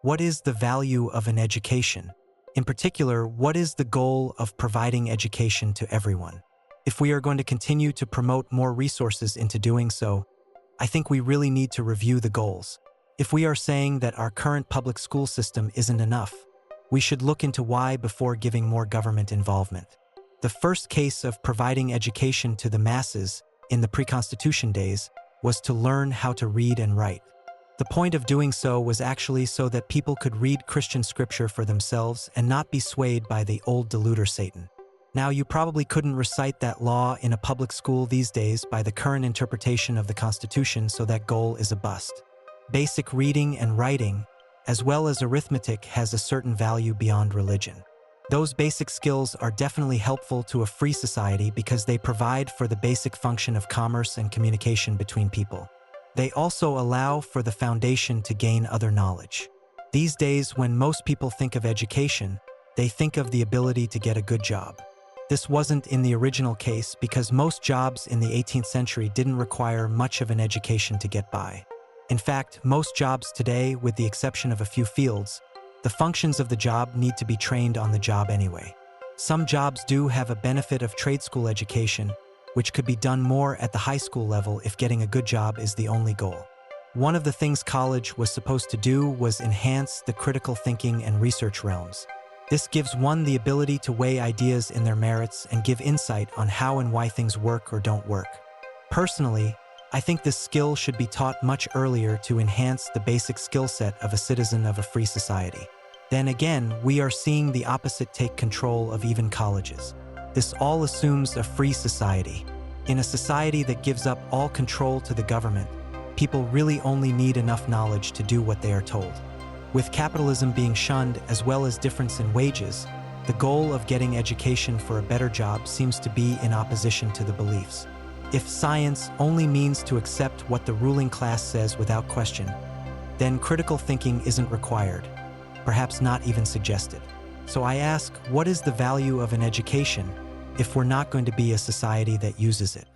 What is the value of an education? In particular, what is the goal of providing education to everyone? If we are going to continue to promote more resources into doing so, I think we really need to review the goals. If we are saying that our current public school system isn't enough, we should look into why before giving more government involvement. The first case of providing education to the masses in the pre-Constitution days was to learn how to read and write. The point of doing so was actually so that people could read Christian scripture for themselves and not be swayed by the old deluder Satan. Now, you probably couldn't recite that law in a public school these days by the current interpretation of the Constitution, so that goal is a bust. Basic reading and writing, as well as arithmetic, has a certain value beyond religion. Those basic skills are definitely helpful to a free society because they provide for the basic function of commerce and communication between people. They also allow for the foundation to gain other knowledge. These days, when most people think of education, they think of the ability to get a good job. This wasn't in the original case because most jobs in the 18th century didn't require much of an education to get by. In fact, most jobs today, with the exception of a few fields, the functions of the job need to be trained on the job anyway. Some jobs do have a benefit of trade school education, which could be done more at the high school level if getting a good job is the only goal. One of the things college was supposed to do was enhance the critical thinking and research realms. This gives one the ability to weigh ideas in their merits and give insight on how and why things work or don't work. Personally, I think this skill should be taught much earlier to enhance the basic skill set of a citizen of a free society. Then again, we are seeing the opposite take control of even colleges. This all assumes a free society. In a society that gives up all control to the government, people really only need enough knowledge to do what they are told. With capitalism being shunned as well as difference in wages, the goal of getting education for a better job seems to be in opposition to the beliefs. If science only means to accept what the ruling class says without question, then critical thinking isn't required, perhaps not even suggested. So I ask, what is the value of an education if we're not going to be a society that uses it?